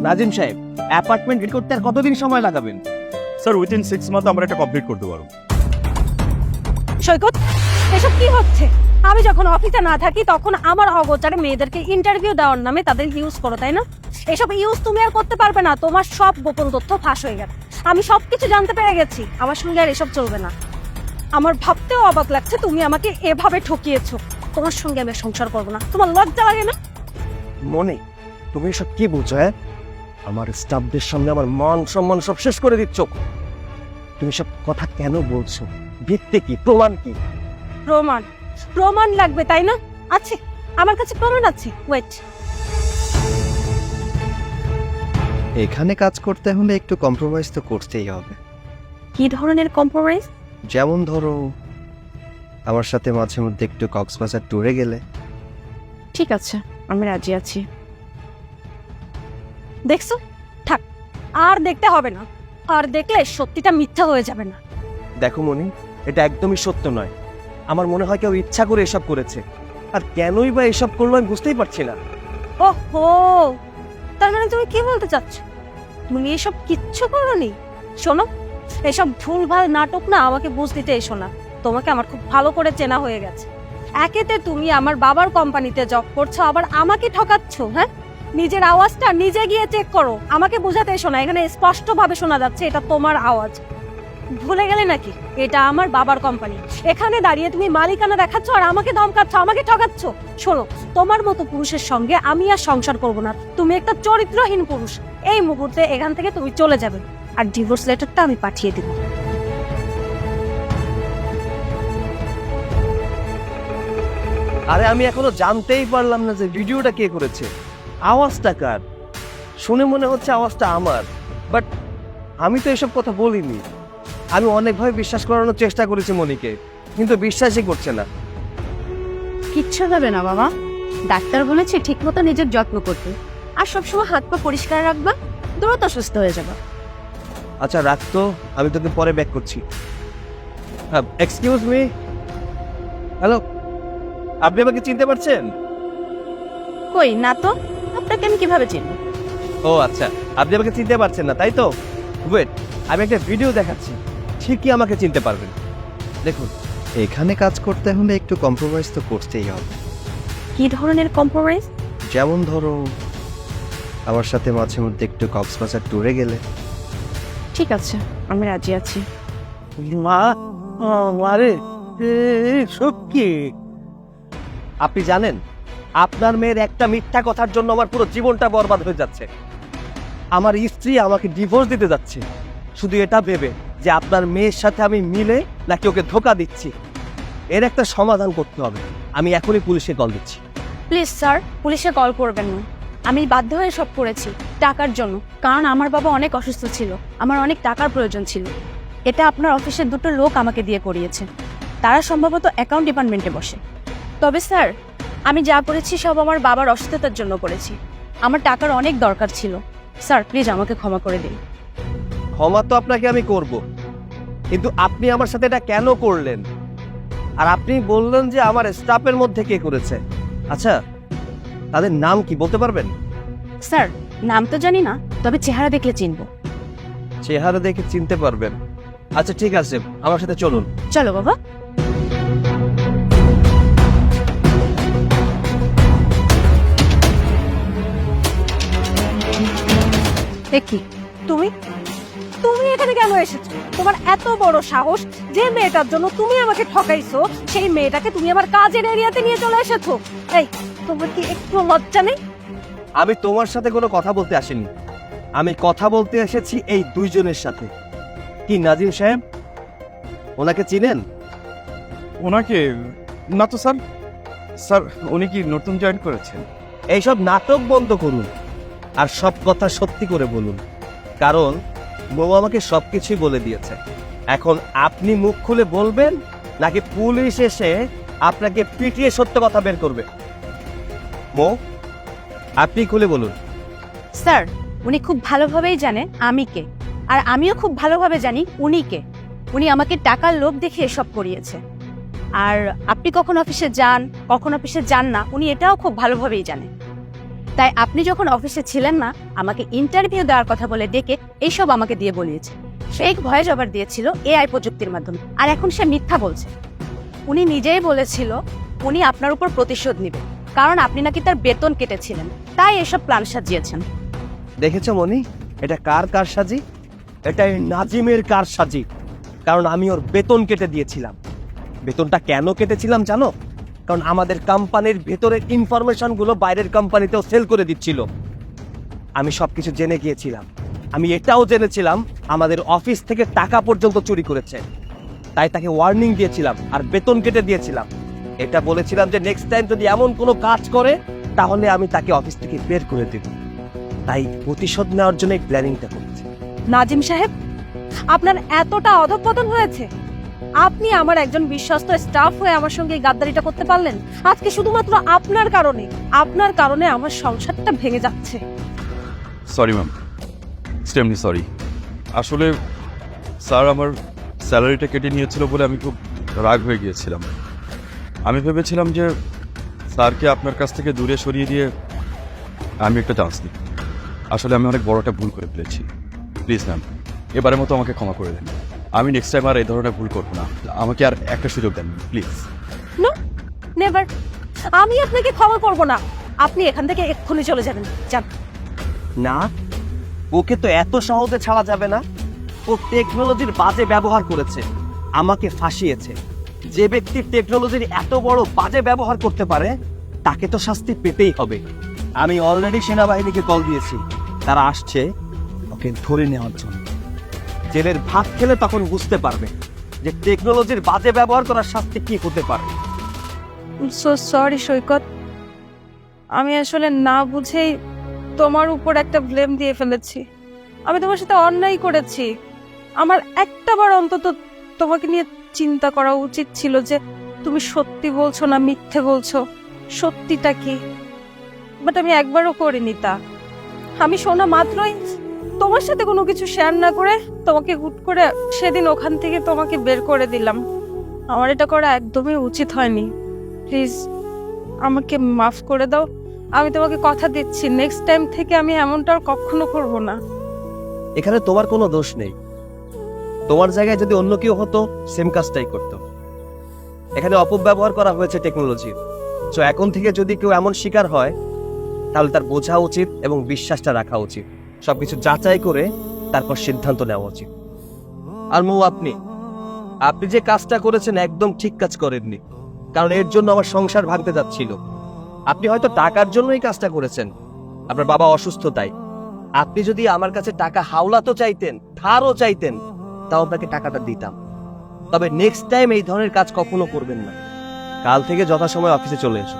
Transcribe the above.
নাজিম সাহেব, apartment ready করতে আর কতদিন সময় লাগাবেন? স্যার উইথিন 6 মান্থ আমরা এটা কমপ্লিট করতে পারবো। সৈকত, এসব কি হচ্ছে? আমি যখন অফিসে না থাকি তখন আমার অগোচরে মেয়েদেরকে ইন্টারভিউ দেওয়ার নামে তাদের ইউজ করো, তাই না? এসব ইউজ তুমি আর করতে পারবে না। তোমার সব গোপন তথ্য ফাঁস হয়ে গেছে। আমি সবকিছু জানতে পেরে গেছি। আমার সঙ্গে আর এসব চলবে না। আমার ভাবতেও অবাক লাগছে তুমি আমাকে এভাবে ঠকিয়েছো। তোমার সঙ্গে আমি আর সংসার করবো না। তোমার লজ্জা লাগে না? মনে, তুমি এসব কি বলছো? হ্যাঁ, আমার স্টাফদের সামনে আমার মান সম্মান সব শেষ করে দিচ্ছ। তুমি সব কথা কেন বলছো? ভিত্তি কি, প্রমাণ কি? প্রমাণ? প্রমাণ লাগবে তাই না? আছে, আমার কাছে প্রমাণ আছে। ওয়েট। এখানে কাজ করতে হলে একটু কম্প্রোমাইজ তো করতেই হবে। কি ধরনের কম্প্রোমাইজ? যেমন ধরো, আমার সাথে মাঝে মধ্যে একটু কক্সবাজার ট্যুরে গেলে। ঠিক আছে, আমি রাজি আছি। দেখছো, থাক, আর দেখতে হবে না। আর দেখলে সত্যিটা মিথ্যা হয়ে যাবে না। দেখো মনি, এটা একদমই সত্য নয়। আমার মনে হয় কেউ ইচ্ছা করে এসব করেছে। আর কেনই বা এসব করলো আমি বুঝতেই পারছি না। ওহো, তার মানে তুমি কি বলতে চাচ্ছ? তুমি এসব কিচ্ছু করোনি? শোনো, এসব ভুলভাল নাটক না আমাকে বুঝ দিতে এসো না। তোমাকে আমার খুব ভালো করে চেনা হয়ে গেছে। একেতে তুমি আমার বাবার কোম্পানিতে জব করছো, আবার আমাকে ঠকাচ্ছ। হ্যাঁ, নিজের আওয়াজটা নিজে গিয়ে চেক করো। আমাকে বোঝাতে এসো না। এখানে স্পষ্টভাবে শোনা যাচ্ছে এটা তোমার আওয়াজ। ভুলে গেলে নাকি এটা আমার বাবার কোম্পানি? এখানে দাঁড়িয়ে তুমি মালিকানা দেখাচ্ছ আর আমাকে ধমকাচ্ছ, আমাকে ঠকাচ্ছ। শোনো, তোমার মতো পুরুষের সঙ্গে আমি আর সংসার করব না। তুমি একটা চরিত্রহীন পুরুষ। এই মুহূর্তে এখান থেকে তুমি চলে যাবে, আর ডিভোর্স লেটারটা আমি পাঠিয়ে দিব। আরে আমি এখনো জানতেই পারলাম না যে ভিডিওটা কে করেছে। আওয়াজটা কার? শুনে মনে হচ্ছে আওয়াজটা আমার, বাট আমি তো এসব কথা বলিনি। আমি অনেকভাবে বিশ্বাস করানোর চেষ্টা করেছি মনিকে, কিন্তু বিশ্বাসই করছে না। কিচ্ছু হবে না বাবা। ডাক্তার বলেছে ঠিকমতো নিজের যত্ন করতে, আর সবসময় হাত পা পরিষ্কার রাখবা, দ্রুত সুস্থ হয়ে যাবে। আচ্ছা রাখতো, আমি তোকে পরে ব্যাক করছি। এক্সকিউজ মি, হ্যালো, আপনি আমাকে চিনতে পারছেন? কই না তো, আপনাকে আমি কিভাবে চিনব? ও আচ্ছা, আপনি আমাকে চিনতে পারছেন না তাই তো? ওয়েট, আমি একটা ভিডিও দেখাচ্ছি, ঠিকই আমাকে চিনতে পারবেন। দেখুন। এখানে কাজ করতে হলে একটু কম্প্রোমাইজ তো করতেই হবে। কি ধরনের কম্প্রোমাইজ? যেমন ধরো, আমার সাথে মাঝে মধ্যে একটু কক্সবাজার ট্যুরে গেলে। ঠিক আছে, আমি রাজি আছি। মা, মারে, সব কি? আপনি জানেন, আপনার মেয়ের একটা মিথ্যা কথার জন্য আমার পুরো জীবনটা বরবাদ হয়ে যাচ্ছে। আমার স্ত্রী আমাকে ডিভোর্স দিতে যাচ্ছে শুধু এটা ভেবে যে আপনার মেয়ের সাথে আমি মিলে নাকি ওকে ধোকা দিচ্ছি। এর একটা সমাধান করতে হবে। আমি এখনই পুলিশে কল দিচ্ছি। প্লিজ স্যার, পুলিশে কল করবেন না। আমি বাধ্য হয়ে সব করেছি টাকার জন্য, কারণ আমার বাবা অনেক অসুস্থ ছিল, আমার অনেক টাকার প্রয়োজন ছিল। এটা আপনার অফিসের দুটো লোক আমাকে দিয়ে করিয়েছে। তারা সম্ভবত অ্যাকাউন্ট ডিপার্টমেন্টে বসে। তবে স্যার, আমি যা করেছি সব আমার বাবার অসুস্থতার জন্য করেছি। আমার টাকার অনেক দরকার ছিল। স্যার প্লিজ আমাকে ক্ষমা করে দিন। ক্ষমা তো আপনাকে আমি করব, কিন্তু আপনি আমার সাথে এটা কেন করলেন? আর আপনি বললেন যে আমার স্টাফের মধ্যে কে করেছে। আচ্ছা, তাদের নাম কি বলতে পারবেন? স্যার নাম তো জানি না, তবে চেহারা দেখলে চিনব। চেহারা দেখে চিনতে পারবেন? আচ্ছা ঠিক আছে, আমার সাথে চলুন। চলো বাবা। দেখি, তুমি তুমি এখানে কেন এসেছো? তোমার এত বড় সাহস যে মেয়েটার জন্য তুমি আমাকে ঠকাইছো, সেই মেয়েটাকে তুমি আমার কাজের এরিয়াতে নিয়ে চলে এসেছো। এই, তোমার কি একটু লজ্জা নেই? আমি তোমার সাথে কোনো কথা বলতে আসিনি, আমি কথা বলতে এসেছি এই দুইজনের সাথে। কি নাজিম সাহেব, ওনাকে চিনেন? ওনাকে না তো স্যার। স্যার উনি কি নতুন জয়েন করেছেন? এইসব নাটক বন্ধ করুন আর সব কথা সত্যি করে বলুন, কারণ বউ আমাকে সবকিছুই বলে দিয়েছে। এখন আপনি মুখ খুলে বলবেন নাকি পুলিশ এসে আপনাকে পিটিয়ে সত্য কথা বের করবে? বউ, আপনি খুলে বলুন। স্যার উনি খুব ভালোভাবেই জানেন আমি কে, আর আমিও খুব ভালোভাবে জানি উনি কে। উনি আমাকে টাকার লোভ দেখে এসব করিয়েছে। আর আপনি কখন অফিসে যান, কখন অফিসে যান না, উনি এটাও খুব ভালোভাবেই জানেন। তাই আপনি যখন অফিসে ছিলেন না, আমাকে ইন্টারভিউ দেওয়ার কথা বলে ডেকে এইসব আমাকে দিয়ে বলিয়েছে। ফেক ভয়েস ওভার দিয়েছিল এআই প্রযুক্তির মাধ্যমে, আর এখন সে মিথ্যা বলছে। উনি নিজেই বলেছিল উনি আপনার উপর প্রতিশোধ নেবে, কারণ আপনি নাকি তার বেতন কেটেছিলেন, তাই এসব প্ল্যান সাজিয়েছেন। দেখেছো মনি, এটা কার কারসাজি? এটা এই নাজিমের কারসাজি। কারণ আমি ওর বেতন কেটে দিয়েছিলাম। বেতনটা কেন কেটেছিলাম জানো? কারণ আমাদের কোম্পানির ভেতরের ইনফরমেশনগুলো বাইরের কোম্পানিতেও সেল করে দিচ্ছিল। আমি সবকিছু জেনে গিয়েছিলাম। আমি এটাও জেনেছিলাম আমাদের অফিস থেকে টাকা পর্যন্ত চুরি করেছে। তাই তাকে ওয়ার্নিং দিয়েছিলাম আর বেতন কেটে দিয়েছিলাম। এটা বলেছিলাম যে নেক্সট টাইম যদি এমন কোনো কাজ করে তাহলে আমি তাকে অফিস থেকে বের করে দেব। তাই প্রতিশোধ নেওয়ার জন্য এই প্ল্যানিংটা করেছি। নাজিম সাহেব, আপনার এতটা অধঃপতন হয়েছে? আপনি আমার একজন বিশ্বস্ত স্টাফ হয়ে আমার সঙ্গে এই গাদ্দারিটা করতে পারলেন? আজকে শুধুমাত্র আপনার কারণে আমার সংসারটা ভেঙে যাচ্ছে। Sorry ma'am, extremely sorry. আসলে স্যার আমার স্যালারিটা কেটে নিয়েছিল বলে আমি খুব রাগ হয়ে গিয়েছিলাম। আমি ভেবেছিলাম যে স্যারকে আপনার কাছ থেকে দূরে সরিয়ে দিয়ে আমি একটা চান্স দিই। আসলে আমি অনেক বড় একটা ভুল করে ফেলেছি। প্লিজ ম্যাম, এবারের মতো আমাকে ক্ষমা করে দেন। আমি নেক্সট টাইম আর এই ধরনের ভুল করবো না। আমাকে আর একটা সুযোগ দেন প্লিজ। No, never. আমি আপনাকে ক্ষমা করব না। আপনি এখান থেকে এক্ষুনি চলে যাবেন। যান। না, ওকে তো এত সহজে ছাড়া যাবে না। ও টেকনোলজির বাজে ব্যবহার করেছে, আমাকে ফাঁসিয়েছে। যে ব্যক্তি টেকনোলজির এত বড় বাজে ব্যবহার করতে পারে তাকে তো শাস্তি পেতেই হবে। আমি অলরেডি সেনাবাহিনীকে কল দিয়েছি, তারা আসছে ওকে ধরে নেওয়ার জন্য। জেলের ভাত খেলে তখন বুঝতে পারবে যে টেকনোলজির বাজে ব্যবহার করার শাস্তি কি হতে পারে। সো সরি সৈকত, আমি আসলে না বুঝেই তোমার উপর একটা ব্লেম দিয়ে ফেলেছি। আমি তোমার সাথে অন্যায় করেছি। আমার একটাবার অন্তত তোমাকে নিয়ে চিন্তা করা উচিত ছিল যে তুমি সত্যি বলছো না মিথ্যে বলছো, সত্যিটা কি। বাট আমি একবারও করিনি তা। আমি শোনা মাত্রই তোমার সাথে কোনো কিছু শেয়ার না করে তোমাকে হুট করে সেদিন ওখান থেকে তোমাকে বের করে দিলাম। আমার এটা করা একদমই উচিত হয়নি। প্লিজ আমাকে মাফ করে দাও। আমি তোমাকে কথা দিচ্ছি নেক্সট টাইম থেকে আমি এমনটা আর কখনো করব না। এখানে তোমার কোনো দোষ নেই। তোমার জায়গায় যদি অন্য কেউ হতো সেম কাজটাই করতো। এখানে অপব্যবহার করা হয়েছে টেকনোলজির। তো এখন থেকে যদি কেউ এমন শিকার হয় তাহলে তার বোঝা উচিত এবং বিশ্বাসটা রাখা উচিত। সবকিছু যাচাই করে তারপর সিদ্ধান্ত নেওয়া উচিত। আর মৌ, আপনি যে কাজটা করেছেন একদম ঠিক কাজ করেননি। কারণ এর জন্য আমার সংসার ভাঙতে যাচ্ছিল। আপনি হয়তো টাকার জন্য এই কাজটা করেছেন, আপনার বাবা অসুস্থ তাই। আপনি যদি আমার কাছে টাকা হাওলাতো চাইতেন, ধারও চাইতেন, তাও আপনাকে টাকাটা দিতাম। তবে নেক্সট টাইম এই ধরনের কাজ কখনো করবেন না। কাল থেকে যথাসময় অফিসে চলে এসো।